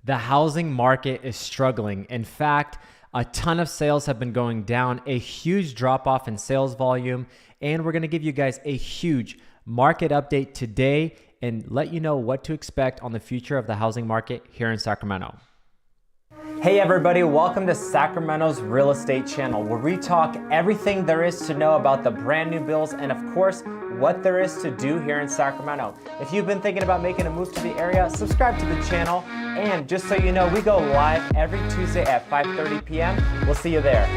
The housing market is struggling. In fact, a ton of sales have been going down, a huge drop off in sales volume, and we're going to give you guys a huge market update today and let you know what to expect on the future of the housing market here in Sacramento. Hey everybody, welcome to Sacramento's Real Estate Channel, where we talk everything there is to know about the brand new builds and of course, what there is to do here in Sacramento. If you've been thinking about making a move to the area, subscribe to the channel. And just so you know, we go live every Tuesday at 5:30 p.m. We'll see you there.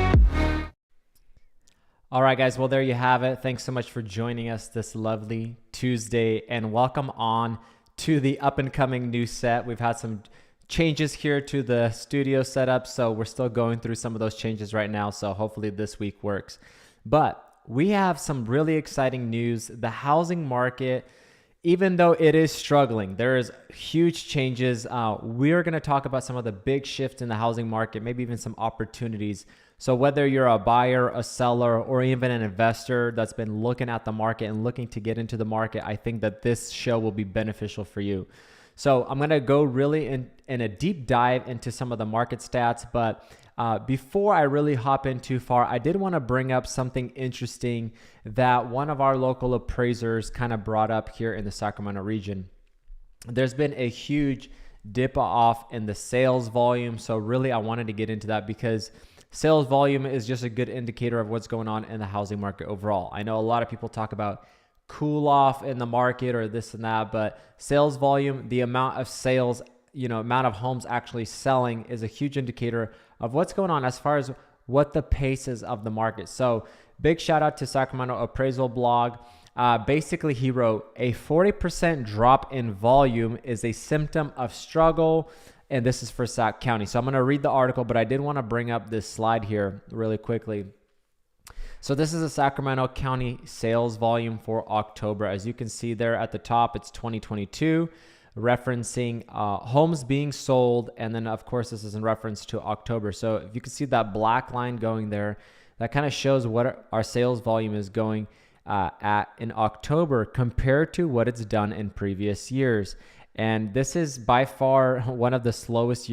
All right, guys. Well, there you have it. Thanks so much for joining us this lovely Tuesday, and welcome on to the up and coming new set. We've had some changes here to the studio setup, so we're still going through some of those changes right now. So hopefully this week works. But we have some really exciting news. The housing market, even though it is struggling, there is huge changes. We're going to talk about some of the big shifts in the housing market, maybe even some opportunities. So whether you're a buyer, a seller, or even an investor that's been looking at the market and looking to get into the market, I think that this show will be beneficial for you. So I'm going to go really in a deep dive into some of the market stats. But before I really hop in too far, I did want to bring up something interesting that one of our local appraisers kind of brought up here in the Sacramento region. There's been a huge dip off in the sales volume. So really, I wanted to get into that because sales volume is just a good indicator of what's going on in the housing market overall. I know a lot of people talk about cool off in the market or this and that, but sales volume, the amount of sales, amount of homes actually selling is a huge indicator of what's going on as far as what the pace is of the market. So big shout out to Sacramento Appraisal Blog. Basically, he wrote, a 40% drop in volume is a symptom of struggle. And this is for Sac County. So I'm going to read the article, but I did want to bring up this slide here really quickly. So this is a Sacramento County sales volume for October. As you can see there at the top, it's 2022, referencing homes being sold. And then, of course, this is in reference to October. So if you can see that black line going there, that kind of shows what our sales volume is going at in October compared to what it's done in previous years. And this is by far one of the slowest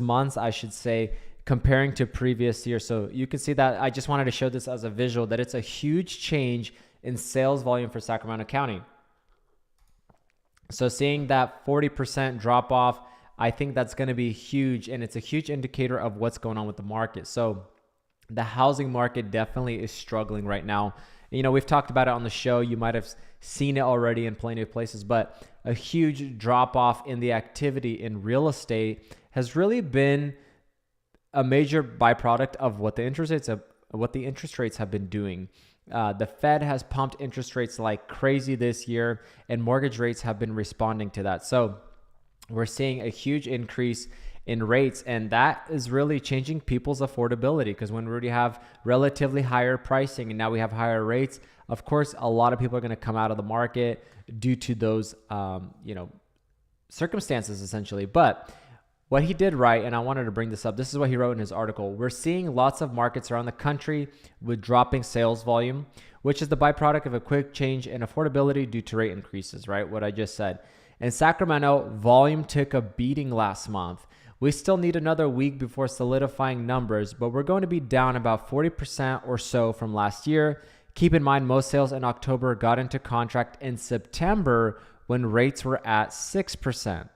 months, I should say, comparing to previous years. So you can see that I just wanted to show this as a visual that it's a huge change in sales volume for Sacramento County. So seeing that 40% drop off, I think that's going to be huge, and it's a huge indicator of what's going on with the market. So the housing market definitely is struggling right now. We've talked about it on the show. You might have seen it already in plenty of places, but a huge drop off in the activity in real estate has really been a major byproduct of what the interest rates have been doing. The Fed has pumped interest rates like crazy this year, and mortgage rates have been responding to that. So we're seeing a huge increase in rates, and that is really changing people's affordability, because when we already have relatively higher pricing and now we have higher rates, of course, a lot of people are going to come out of the market due to those, circumstances essentially. But what he did right, and I wanted to bring this up, this is what he wrote in his article. We're seeing lots of markets around the country with dropping sales volume, which is the byproduct of a quick change in affordability due to rate increases, right? What I just said. In Sacramento, volume took a beating last month. We still need another week before solidifying numbers, but we're going to be down about 40% or so from last year. Keep in mind, most sales in October got into contract in September when rates were at 6%.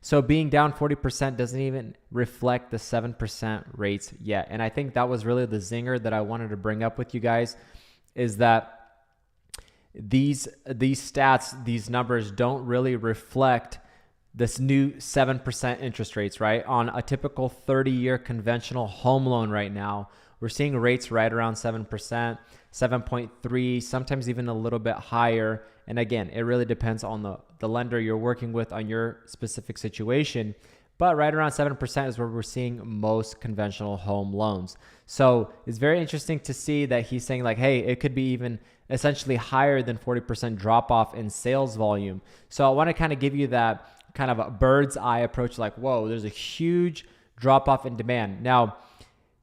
So being down 40% doesn't even reflect the 7% rates yet. And I think that was really the zinger that I wanted to bring up with you guys, is that these stats, these numbers don't really reflect this new 7% interest rates, right? On a typical 30-year conventional home loan right now, we're seeing rates right around 7%, 7.3, sometimes even a little bit higher. And again, it really depends on the lender you're working with on your specific situation. But right around 7% is where we're seeing most conventional home loans. So it's very interesting to see that he's saying like, hey, it could be even essentially higher than 40% drop off in sales volume. So I want to kind of give you that kind of a bird's eye approach, like, whoa, there's a huge drop off in demand. Now,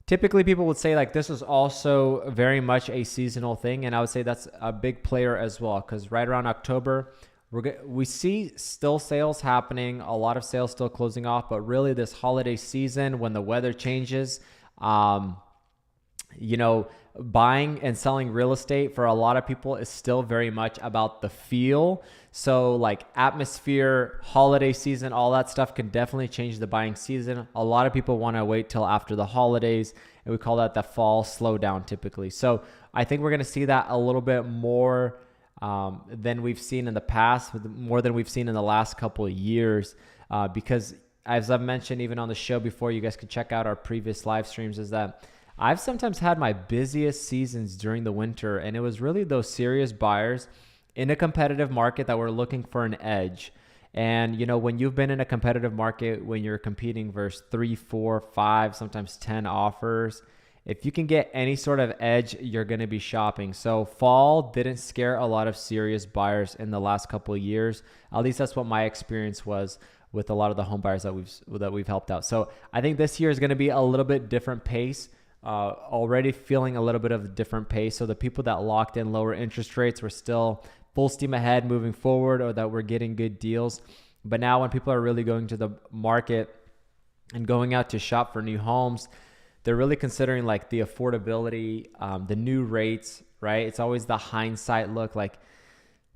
typically people would say like this is also very much a seasonal thing. And I would say that's a big player as well, because right around October, We see still sales happening, a lot of sales still closing off, but really this holiday season when the weather changes, um, buying and selling real estate for a lot of people is still very much about the feel. So like atmosphere, holiday season, all that stuff can definitely change the buying season. A lot of people want to wait till after the holidays, and we call that the fall slowdown typically. So I think we're going to see that a little bit more than we've seen in the past, more than we've seen in the last couple of years, because as I've mentioned even on the show before, you guys can check out our previous live streams, is that I've sometimes had my busiest seasons during the winter, and it was really those serious buyers in a competitive market that were looking for an edge. And, when you've been in a competitive market, when you're competing versus 3, 4, 5, sometimes 10 offers, if you can get any sort of edge, you're going to be shopping. So fall didn't scare a lot of serious buyers in the last couple of years. At least that's what my experience was with a lot of the home buyers that we've helped out. So I think this year is going to be a little bit different pace. Already feeling a little bit of a different pace. So the people that locked in lower interest rates were still full steam ahead moving forward, or that were getting good deals. But now when people are really going to the market and going out to shop for new homes, they're really considering like the affordability, the new rates, right? It's always the hindsight look like,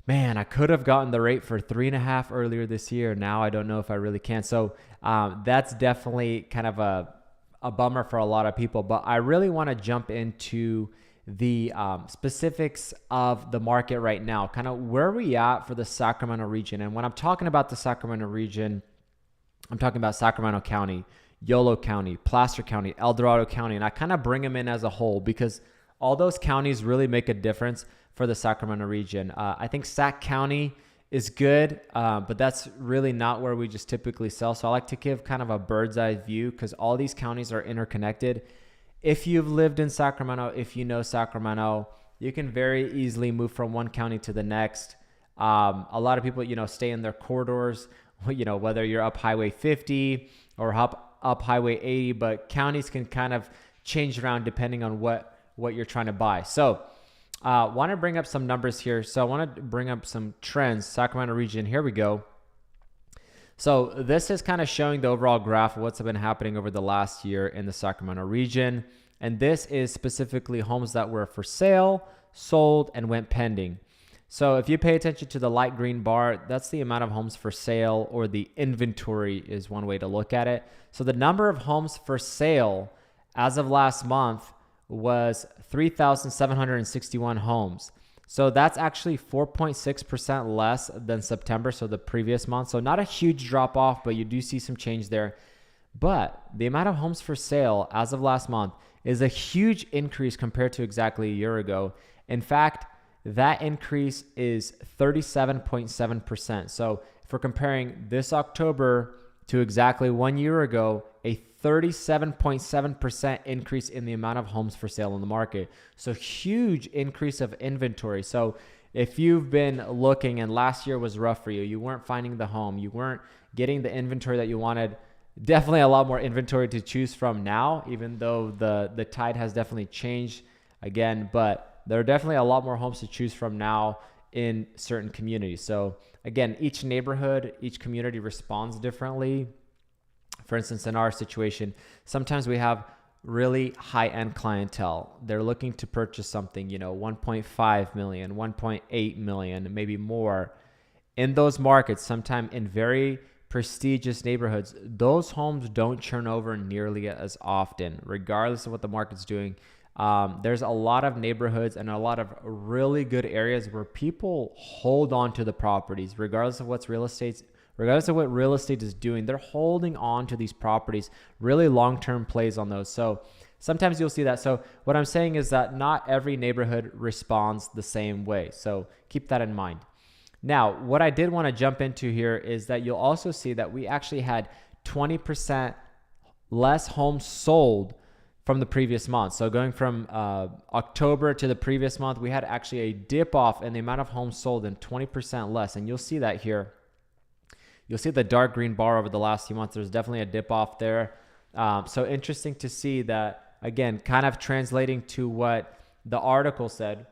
man, I could have gotten the rate for 3.5 earlier this year. Now I don't know if I really can. So that's definitely kind of a bummer for a lot of people. But I really want to jump into the specifics of the market right now, kind of where we at for the Sacramento region. And when I'm talking about the Sacramento region, I'm talking about Sacramento County, Yolo County, Placer County, El Dorado County, and I kind of bring them in as a whole because all those counties really make a difference for the Sacramento region. I think Sac County is good, but that's really not where we just typically sell. So I like to give kind of a bird's eye view because all these counties are interconnected. If you've lived in Sacramento, if you know Sacramento, you can very easily move from one county to the next. A lot of people, stay in their corridors, whether you're up Highway 50 or up Highway 80, but counties can kind of change around depending on what you're trying to buy. So want to bring up some numbers here. So I want to bring up some trends, Sacramento region. Here we go. So this is kind of showing the overall graph of what's been happening over the last year in the Sacramento region. And this is specifically homes that were for sale, sold, and went pending. So if you pay attention to the light green bar, that's the amount of homes for sale, or the inventory is one way to look at it. So the number of homes for sale as of last month was 3,761 homes. So that's actually 4.6% less than September, so the previous month. So not a huge drop off, but you do see some change there. But the amount of homes for sale as of last month is a huge increase compared to exactly a year ago. In fact, that increase is 37.7%. So if we're comparing this October to exactly 1 year ago, a 37.7% increase in the amount of homes for sale in the market. So huge increase of inventory. So if you've been looking and last year was rough for you, you weren't finding the home, you weren't getting the inventory that you wanted, definitely a lot more inventory to choose from now, even though the tide has definitely changed again, but there are definitely a lot more homes to choose from now in certain communities. So again, each neighborhood, each community responds differently. For instance, in our situation, sometimes we have really high-end clientele. They're looking to purchase something, 1.5 million, 1.8 million, maybe more. In those markets, sometimes in very prestigious neighborhoods, those homes don't turn over nearly as often, regardless of what the market's doing. There's a lot of neighborhoods and a lot of really good areas where people hold on to the properties, regardless of what real estate is doing. They're holding on to these properties, really long-term plays on those. So sometimes you'll see that. So what I'm saying is that not every neighborhood responds the same way. So keep that in mind. Now, what I did want to jump into here is that you'll also see that we actually had 20% less homes sold from the previous month. So going from October to the previous month, we had actually a dip off in the amount of homes sold and 20% less. And you'll see that here. You'll see the dark green bar over the last few months. There's definitely a dip off there. So interesting to see that, again, kind of translating to what the article said.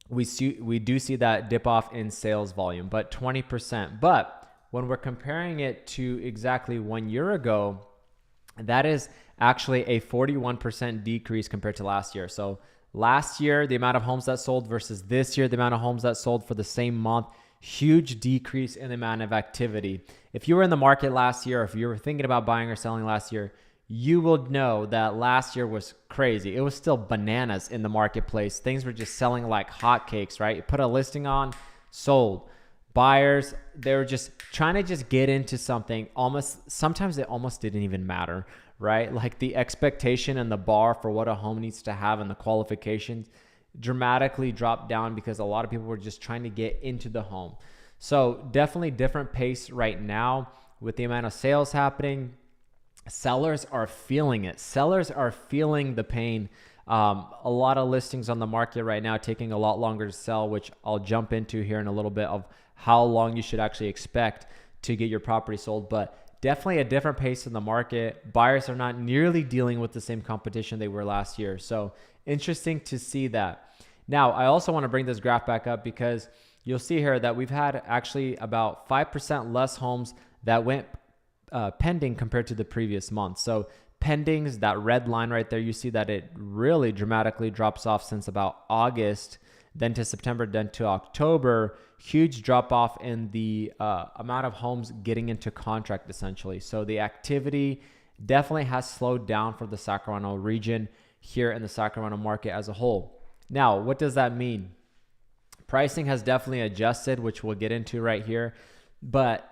we do see that dip off in sales volume, but 20%. But when we're comparing it to exactly 1 year ago, that is actually a 41% decrease compared to last year. So last year, the amount of homes that sold versus this year, the amount of homes that sold for the same month, huge decrease in the amount of activity. If you were in the market last year, or if you were thinking about buying or selling last year, you will know that last year was crazy. It was still bananas in the marketplace. Things were just selling like hotcakes, right? You put a listing on, sold. Buyers, they were just trying to just get into something. Sometimes it almost didn't even matter, right? Like the expectation and the bar for what a home needs to have and the qualifications dramatically dropped down because a lot of people were just trying to get into the home. So definitely different pace right now with the amount of sales happening. Sellers are feeling it. Sellers are feeling the pain. A lot of listings on the market right now taking a lot longer to sell, which I'll jump into here in a little bit of how long you should actually expect to get your property sold. But definitely a different pace in the market. Buyers are not nearly dealing with the same competition they were last year. So interesting to see that. Now, I also want to bring this graph back up because you'll see here that we've had actually about 5% less homes that went pending compared to the previous month. So pendings, that red line right there, you see that it really dramatically drops off since about August, then to September, then to October. Huge drop off in the amount of homes getting into contract essentially. So the activity definitely has slowed down for the Sacramento region here in the Sacramento market as a whole. Now, what does that mean? Pricing has definitely adjusted, which we'll get into right here. But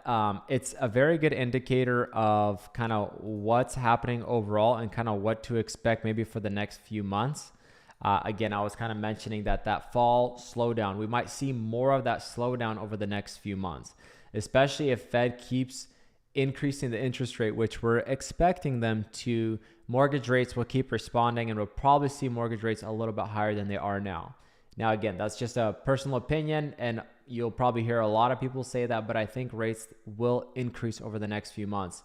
it's a very good indicator of kind of what's happening overall and kind of what to expect maybe for the next few months. Again, I was kind of mentioning that fall slowdown, we might see more of that slowdown over the next few months, especially if Fed keeps increasing the interest rate, which we're expecting them to. Mortgage rates will keep responding and we'll probably see mortgage rates a little bit higher than they are now. Now, again, that's just a personal opinion and you'll probably hear a lot of people say that, but I think rates will increase over the next few months.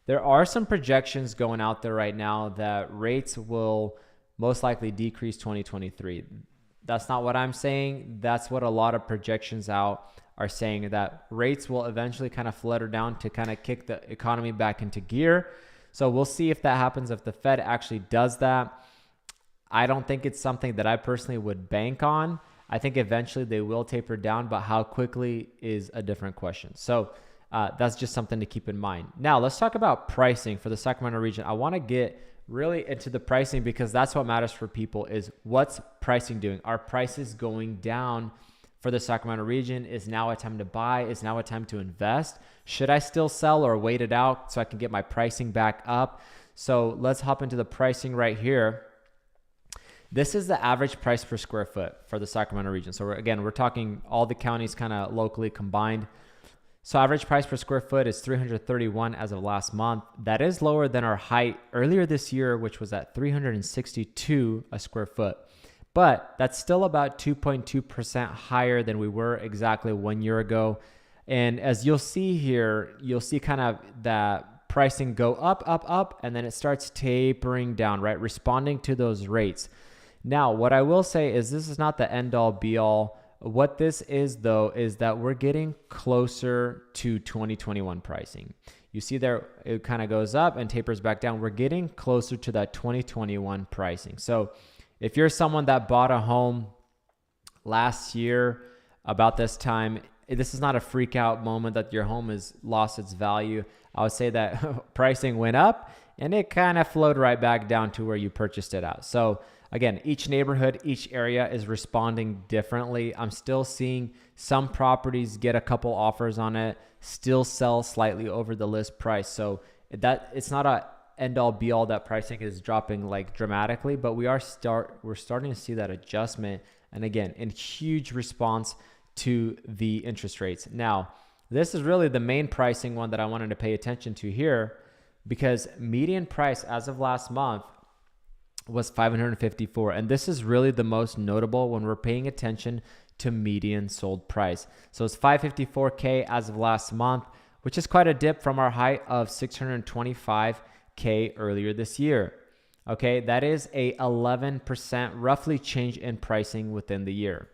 There are some projections going out there right now that rates will most likely decrease 2023. That's not what I'm saying. That's what a lot of projections out are saying, that rates will eventually kind of flutter down to kind of kick the economy back into gear. So we'll see if that happens, if the Fed actually does that. I don't think it's something that I personally would bank on. I think eventually they will taper down, but how quickly is a different question. So that's just something to keep in mind. Now, let's talk about pricing for the Sacramento region. I want to get really into the pricing because that's what matters for people, is what's pricing doing? Are prices going down for the Sacramento region? Is now a time to buy? Is now a time to invest? Should I still sell or wait it out so I can get my pricing back up? So let's hop into the pricing right here. This is the average price per square foot for the Sacramento region. So we're talking all the counties kind of locally combined. So average price per square foot is $331 as of last month. That is lower than our height earlier this year, which was at $362 a square foot. But that's still about 2.2% higher than we were exactly 1 year ago. And as you'll see here, you'll see kind of that pricing go up, and then it starts tapering down, right? Responding to those rates. Now, what I will say is this is not the end all be all. What this is though, is that we're getting closer to 2021 pricing. You see there, it kind of goes up and tapers back down. We're getting closer to that 2021 pricing. So if you're someone that bought a home last year about this time, this is not a freak out moment that your home has lost its value. I would say that pricing went up and it kind of flowed right back down to where you purchased it at. So again, each neighborhood, each area is responding differently. I'm still seeing some properties get a couple offers on it, still sell slightly over the list price. So that it's not a end all be all that pricing is dropping like dramatically, but we're starting to see that adjustment. And again, in huge response to the interest rates. Now, this is really the main pricing one that I wanted to pay attention to here, because median price as of last month was $554. And this is really the most notable when we're paying attention to median sold price. So it's $554K as of last month, which is quite a dip from our height of $625K earlier this year. Okay, that is a 11% roughly change in pricing within the year.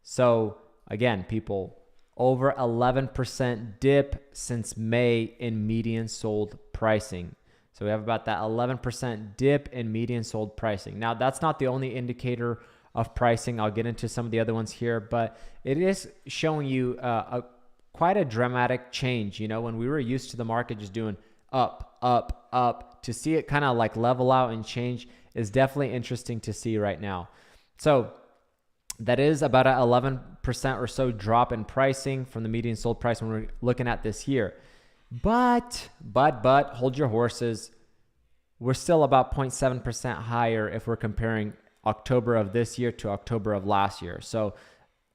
So again, people, over 11% dip since May in median sold pricing. So we have about that 11% dip in median sold pricing. Now, that's not the only indicator of pricing. I'll get into some of the other ones here, but it is showing you quite a dramatic change. You know, when we were used to the market just doing up, up, up, to see it kind of like level out and change is definitely interesting to see right now. So that is about an 11% or so drop in pricing from the median sold price when we're looking at this year. But hold your horses. We're still about 0.7% higher if we're comparing October of this year to October of last year. So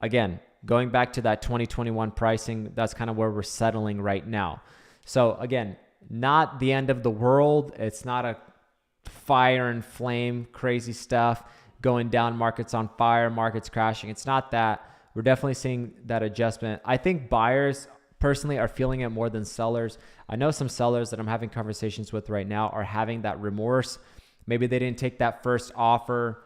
again, going back to that 2021 pricing, that's kind of where we're settling right now. So again, not the end of the world. It's not a fire and flame, crazy stuff going down, markets on fire, markets crashing. It's not that. We're definitely seeing that adjustment. I think buyers personally are feeling it more than sellers. I know some sellers that I'm having conversations with right now are having that remorse. Maybe they didn't take that first offer.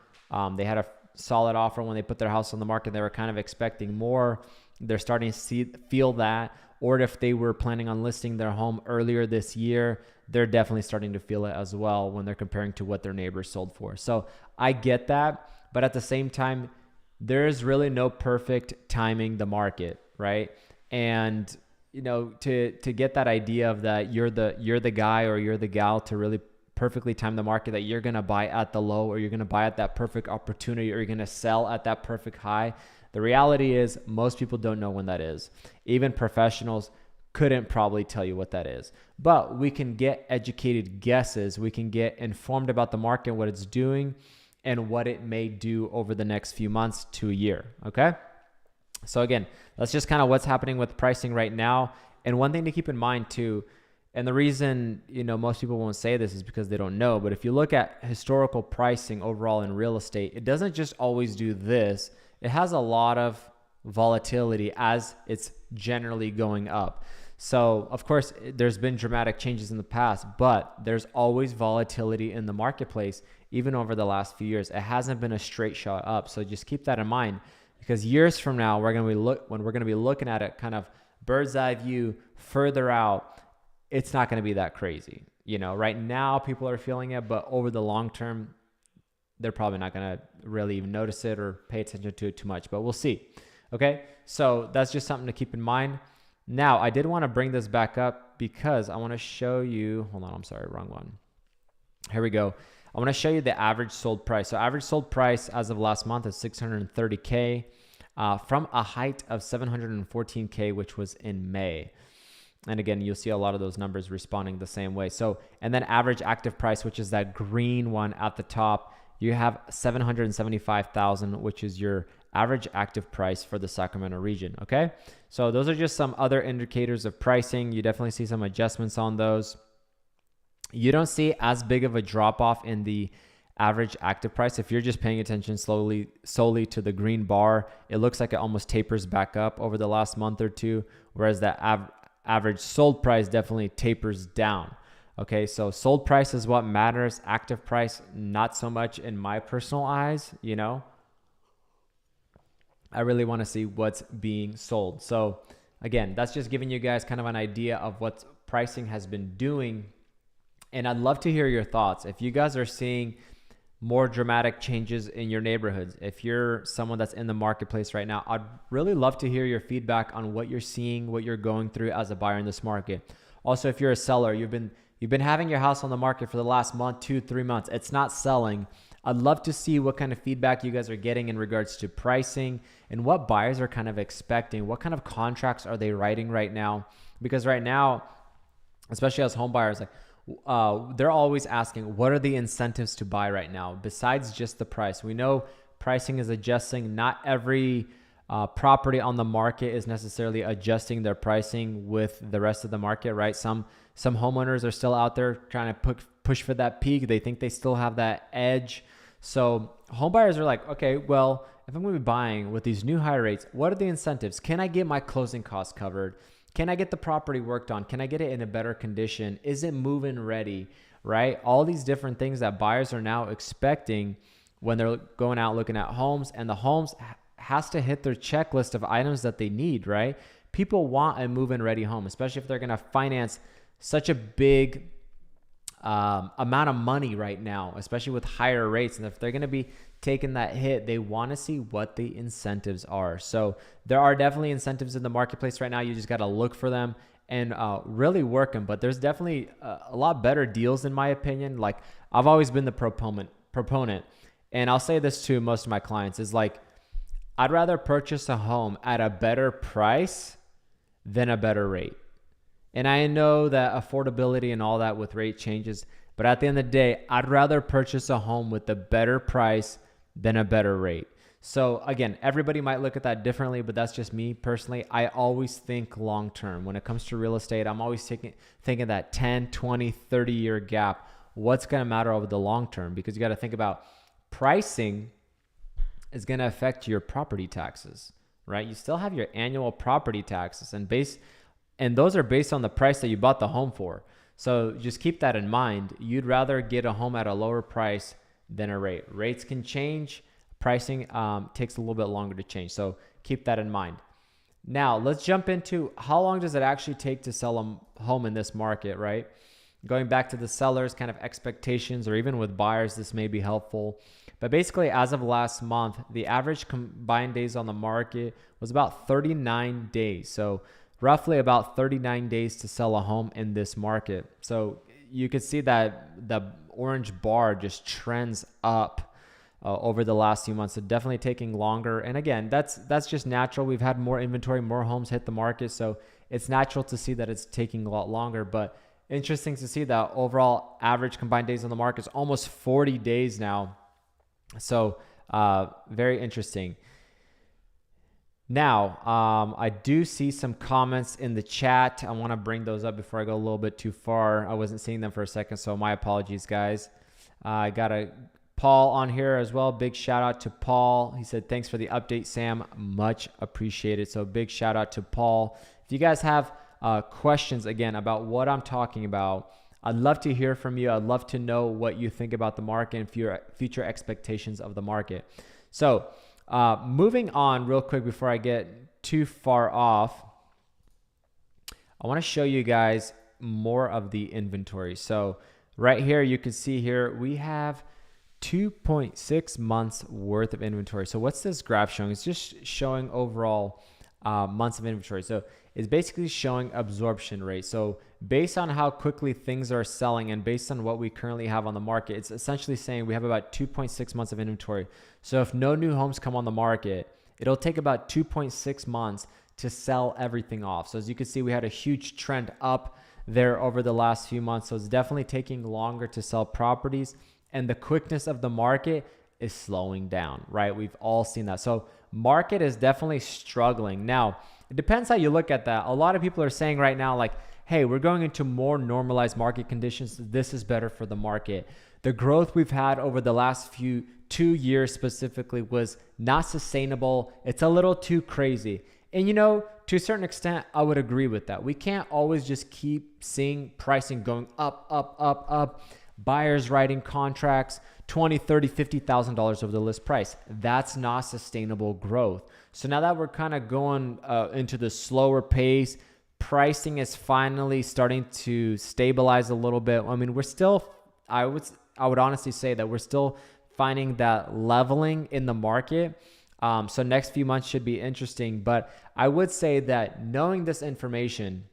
They had a solid offer when they put their house on the market. They were kind of expecting more. They're starting to feel that. Or if they were planning on listing their home earlier this year, they're definitely starting to feel it as well when they're comparing to what their neighbors sold for. So I get that. But at the same time, there is really no perfect timing the market, right? And you know, to get that idea of that you're the guy or you're the gal to really perfectly time the market, that you're going to buy at the low or you're going to buy at that perfect opportunity or you're going to sell at that perfect high. The reality is most people don't know when that is. Even professionals couldn't probably tell you what that is. But we can get educated guesses. We can get informed about the market, what it's doing, and what it may do over the next few months to a year, okay? So again, that's just kind of what's happening with pricing right now. And one thing to keep in mind too, and the reason, you know, most people won't say this is because they don't know, but if you look at historical pricing overall in real estate, it doesn't just always do this. It has a lot of volatility as it's generally going up. So of course, there's been dramatic changes in the past, but there's always volatility in the marketplace, even over the last few years. It hasn't been a straight shot up. So just keep that in mind, because years from now, when we're going to be looking at it kind of bird's eye view further out, it's not going to be that crazy. You know, right now people are feeling it, but over the long term, they're probably not going to really even notice it or pay attention to it too much, but we'll see. Okay. So that's just something to keep in mind. Now, I did want to bring this back up because I want to show you, hold on, I'm sorry, wrong one. Here we go. I want to show you the average sold price. So average sold price as of last month is $630K from a height of $714K, which was in May. And again, you'll see a lot of those numbers responding the same way. So, and then average active price, which is that green one at the top, you have $775,000, which is your average active price for the Sacramento region. Okay. So those are just some other indicators of pricing. You definitely see some adjustments on those. You don't see as big of a drop off in the average active price. If you're just paying attention solely to the green bar, it looks like it almost tapers back up over the last month or two, whereas that average sold price definitely tapers down. Okay, so sold price is what matters. Active price, not so much in my personal eyes, you know. I really want to see what's being sold. So again, that's just giving you guys kind of an idea of what pricing has been doing. And I'd love to hear your thoughts. If you guys are seeing more dramatic changes in your neighborhoods, if you're someone that's in the marketplace right now, I'd really love to hear your feedback on what you're seeing, what you're going through as a buyer in this market. Also, if you're a seller, you've been having your house on the market for the last month, 2-3 months, it's not selling. I'd love to see what kind of feedback you guys are getting in regards to pricing and what buyers are kind of expecting. What kind of contracts are they writing right now? Because right now, especially as home buyers, they're always asking, what are the incentives to buy right now besides just the price? We know pricing is adjusting. Not every property on the market is necessarily adjusting their pricing with the rest of the market, right? Some homeowners are still out there trying to push for that peak. They think they still have that edge. So home buyers are like, okay, well, if I'm going to be buying with these new high rates, what are the incentives? Can I get my closing costs covered? Can I get the property worked on? Can I get it in a better condition? Is it move-in ready, right? All these different things that buyers are now expecting when they're going out looking at homes, and the homes has to hit their checklist of items that they need, right? People want a move-in ready home, especially if they're going to finance such a big amount of money right now, especially with higher rates. And if they're going to be taking that hit, they want to see what the incentives are. So there are definitely incentives in the marketplace right now. You just got to look for them and really work them. But there's definitely a lot better deals in my opinion. Like I've always been the proponent. And I'll say this to most of my clients is like, I'd rather purchase a home at a better price than a better rate. And I know that affordability and all that with rate changes, but at the end of the day, I'd rather purchase a home with a better price than a better rate. So again, everybody might look at that differently, but that's just me personally. I always think long-term. When it comes to real estate, I'm always thinking that 10, 20, 30-year gap. What's going to matter over the long term? Because you got to think about pricing is going to affect your property taxes, right? You still have your annual property taxes and those are based on the price that you bought the home for. So just keep that in mind. You'd rather get a home at a lower price than a rate. Rates can change. Pricing takes a little bit longer to change. So keep that in mind. Now let's jump into how long does it actually take to sell a home in this market, right? Going back to the sellers kind of expectations, or even with buyers, this may be helpful. But basically, as of last month, the average combined days on the market was about 39 days. So roughly about 39 days to sell a home in this market. So you could see that the orange bar just trends up over the last few months. So definitely taking longer. And again, that's just natural. We've had more inventory, more homes hit the market. So it's natural to see that it's taking a lot longer. But interesting to see that overall average combined days on the market is almost 40 days now. So very interesting. Now, I do see some comments in the chat. I want to bring those up before I go a little bit too far. I wasn't seeing them for a second, so my apologies, guys. I got a Paul on here as well. Big shout out to Paul. He said, thanks for the update, Sam. Much appreciated. So big shout out to Paul. If you guys have questions, again, about what I'm talking about, I'd love to hear from you. I'd love to know what you think about the market and future expectations of the market. So moving on real quick before I get too far off, I want to show you guys more of the inventory. So right here, you can see here, we have 2.6 months worth of inventory. So what's this graph showing? It's just showing overall months of inventory. So it's basically showing absorption rate. So based on how quickly things are selling and based on what we currently have on the market, it's essentially saying we have about 2.6 months of inventory. So if no new homes come on the market, it'll take about 2.6 months to sell everything off. So as you can see, we had a huge trend up there over the last few months. So it's definitely taking longer to sell properties, and the quickness of the market is slowing down, right? We've all seen that. So market is definitely struggling. Now, it depends how you look at that. A lot of people are saying right now, like, hey, we're going into more normalized market conditions. This is better for the market. The growth we've had over the last 2 years specifically was not sustainable. It's a little too crazy. And to a certain extent, I would agree with that. We can't always just keep seeing pricing going up, up, up, up. Buyers writing contracts, $20,000, $30,000, $50,000 over the list price. That's not sustainable growth. So now that we're kind of going into the slower pace, pricing is finally starting to stabilize a little bit. I mean, we're still, I would honestly say that we're still finding that leveling in the market. So next few months should be interesting. But I would say that knowing this information,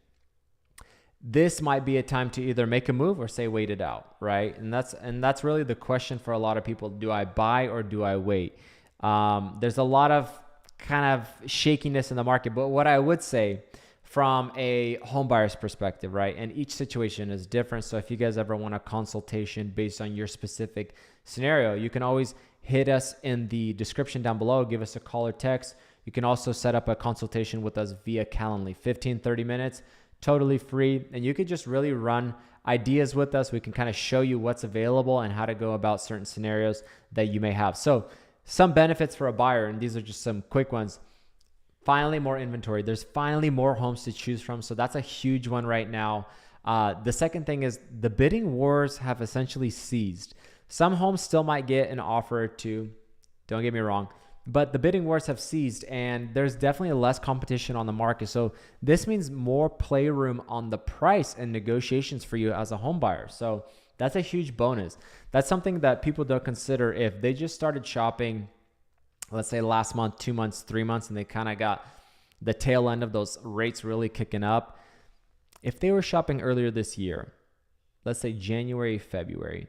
this might be a time to either make a move or say wait it out, right? And that's really the question for a lot of people. Do I buy or do I wait? There's a lot of kind of shakiness in the market, but what I would say from a home buyer's perspective, right? And each situation is different. So if you guys ever want a consultation based on your specific scenario, you can always hit us in the description down below, give us a call or text. You can also set up a consultation with us via Calendly, 15, 30 minutes. Totally free, and you could just really run ideas with us. We can kind of show you what's available and how to go about certain scenarios that you may have. So some benefits for a buyer, and these are just some quick ones. Finally, more inventory. There's finally more homes to choose from. So that's a huge one right now. The second thing is the bidding wars have essentially ceased. Some homes still might get an offer or two. Don't get me wrong. but the bidding wars have ceased and there's definitely less competition on the market. So this means more playroom on the price and negotiations for you as a home buyer. So that's a huge bonus. That's something that people don't consider if they just started shopping, let's say last month, 2 months, 3 months, and they kind of got the tail end of those rates really kicking up. If they were shopping earlier this year, let's say January, February,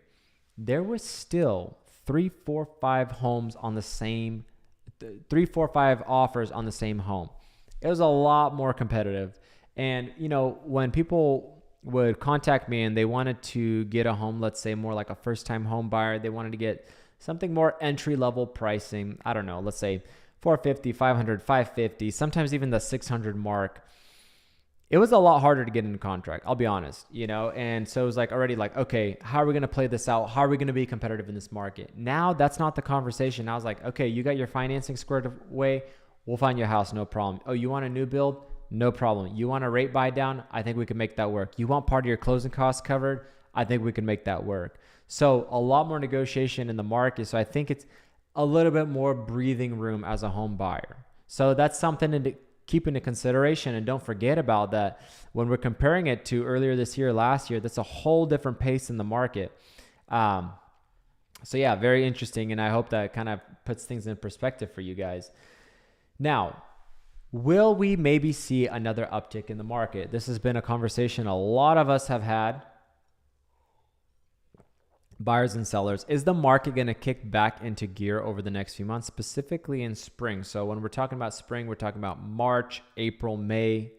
there was still 3, 4, 5 homes on the same, 3, 4, 5 offers on the same home. It was a lot more competitive. And, you know, when people would contact me and they wanted to get a home, let's say more like a first-time home buyer, they wanted to get something more entry-level pricing. I don't know, let's say 450, 500, 550, sometimes even the 600 mark. It was a lot harder to get into contract, I'll be honest, you know? And so it was like already like, okay, how are we going to play this out? How are we going to be competitive in this market? Now that's not the conversation. I was like, okay, you got your financing squared away. We'll find you a house. No problem. Oh, you want a new build? No problem. You want a rate buy down? I think we can make that work. You want part of your closing costs covered? I think we can make that work. So a lot more negotiation in the market. So I think it's a little bit more breathing room as a home buyer. So that's something to keep into consideration. And don't forget about that when we're comparing it to earlier this year, last year, that's a whole different pace in the market. So yeah, very interesting. And I hope that kind of puts things in perspective for you guys. Now, will we maybe see another uptick in the market? This has been a conversation a lot of us have had. Buyers and sellers. Is the market going to kick back into gear over the next few months, specifically in spring? So when we're talking about spring, we're talking about March, April, May,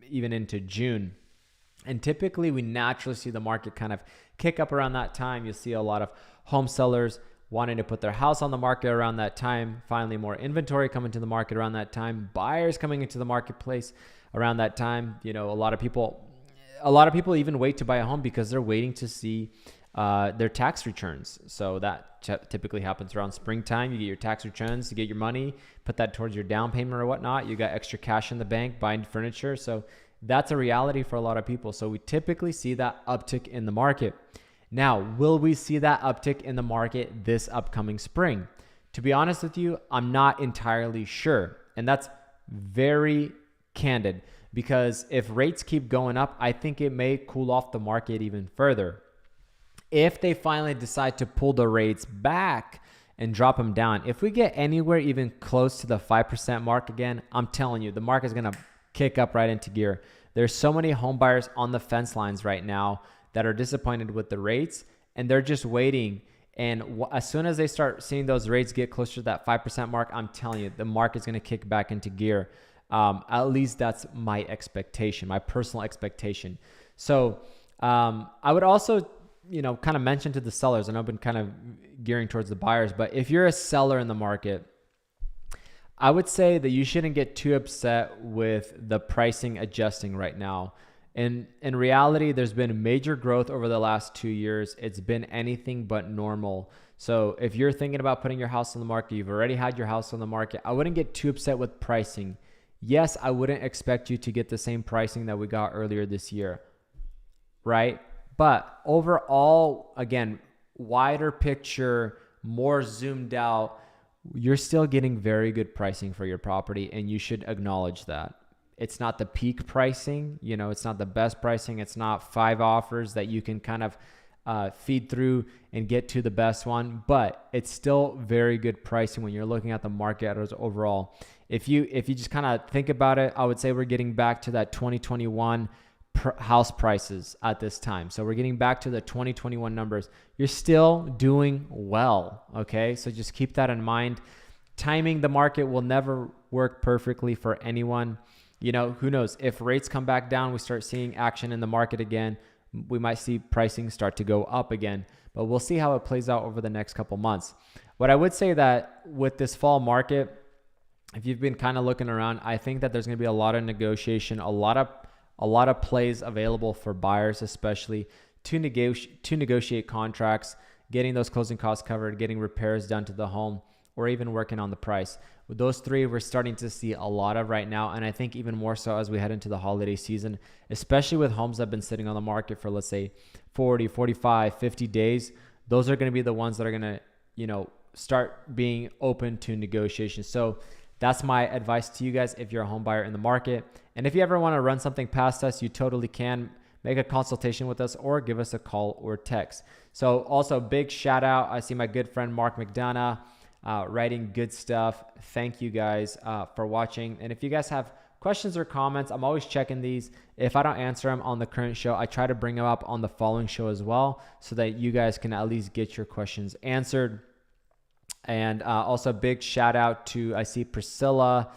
even into June. And typically we naturally see the market kind of kick up around that time. You'll see a lot of home sellers wanting to put their house on the market around that time. Finally, more inventory coming to the market around that time. Buyers coming into the marketplace around that time. You know, a lot of people even wait to buy a home because they're waiting to see their tax returns. So that typically happens around springtime. You get your tax returns, you get your money, put that towards your down payment or whatnot. You got extra cash in the bank, buying furniture. So that's a reality for a lot of people. So we typically see that uptick in the market. Now, will we see that uptick in the market this upcoming spring? To be honest with you, I'm not entirely sure. And that's very candid because if rates keep going up, I think it may cool off the market even further. If they finally decide to pull the rates back and drop them down, if we get anywhere even close to the 5% mark again, I'm telling you, the market is going to kick up right into gear. There's so many home buyers on the fence lines right now that are disappointed with the rates and they're just waiting. And as soon as they start seeing those rates get closer to that 5% mark, I'm telling you, the market's going to kick back into gear. At least that's my expectation, my personal expectation. So I would also kind of mention to the sellers, and I've been kind of gearing towards the buyers, but if you're a seller in the market, I would say that you shouldn't get too upset with the pricing adjusting right now. And in reality, there's been major growth over the last 2 years. It's been anything but normal. So if you're thinking about putting your house on the market, you've already had your house on the market, I wouldn't get too upset with pricing. Yes, I wouldn't expect you to get the same pricing that we got earlier this year, right? But overall, again, wider picture, more zoomed out, you're still getting very good pricing for your property, and you should acknowledge that. It's not the peak pricing, it's not the best pricing. It's not 5 offers that you can kind of feed through and get to the best one, but it's still very good pricing when you're looking at the market as overall. If you just kind of think about it, I would say we're getting back to that 2021 house prices at this time. So we're getting back to the 2021 numbers. You're still doing well, okay? So just keep that in mind. Timing the market will never work perfectly for anyone. Who knows? If rates come back down, we start seeing action in the market again, we might see pricing start to go up again, but we'll see how it plays out over the next couple months. What I would say that with this fall market, if you've been kind of looking around, I think that there's going to be a lot of negotiation, a lot of plays available for buyers, especially to negotiate contracts, getting those closing costs covered, getting repairs done to the home, or even working on the price. With those three, we're starting to see a lot of right now. And I think even more so as we head into the holiday season, especially with homes that have been sitting on the market for, let's say, 40, 45, 50 days. Those are going to be the ones that are going to, start being open to negotiation. So that's my advice to you guys if you're a home buyer in the market. And if you ever want to run something past us, you totally can make a consultation with us or give us a call or text. So also big shout out. I see my good friend Mark McDonough writing good stuff. Thank you guys for watching. And if you guys have questions or comments, I'm always checking these. If I don't answer them on the current show, I try to bring them up on the following show as well, so that you guys can at least get your questions answered. And also big shout out to, I see Priscilla.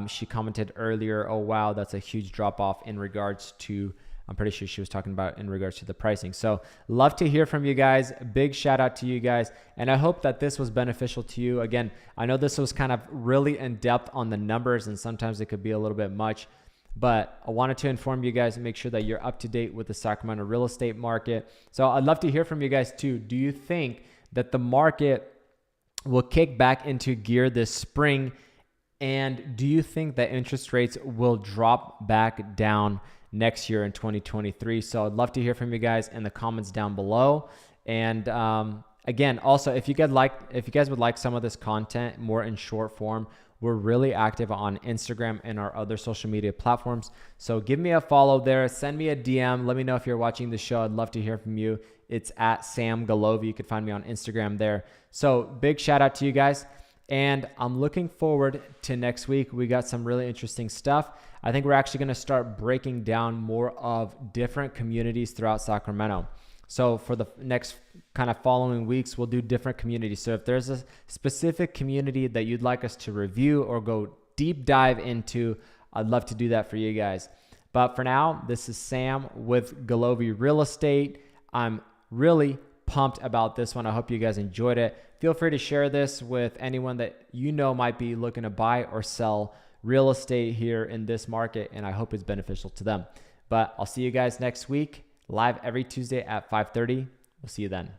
She commented earlier, oh wow, that's a huge drop off in regards to, I'm pretty sure she was talking about in regards to the pricing. So love to hear from you guys. Big shout out to you guys. And I hope that this was beneficial to you. Again, I know this was kind of really in depth on the numbers, and sometimes it could be a little bit much, but I wanted to inform you guys and make sure that you're up to date with the Sacramento real estate market. So I'd love to hear from you guys too. Do you think that the market will kick back into gear this spring? And do you think that interest rates will drop back down next year in 2023? So I'd love to hear from you guys in the comments down below. And again, also, if you guys would like some of this content more in short form, we're really active on Instagram and our other social media platforms. So give me a follow there. Send me a DM. Let me know if you're watching the show. I'd love to hear from you. It's at Sam Golovey. You can find me on Instagram there. So big shout out to you guys. And I'm looking forward to next week. We got some really interesting stuff. I think we're actually going to start breaking down more of different communities throughout Sacramento. So for the next kind of following weeks, we'll do different communities. So if there's a specific community that you'd like us to review or go deep dive into, I'd love to do that for you guys. But for now, this is Sam with Golovey Real Estate. I'm really pumped about this one. I hope you guys enjoyed it. Feel free to share this with anyone that you know might be looking to buy or sell real estate here in this market, and I hope it's beneficial to them. But I'll see you guys next week, live every Tuesday at 5:30. We'll see you then.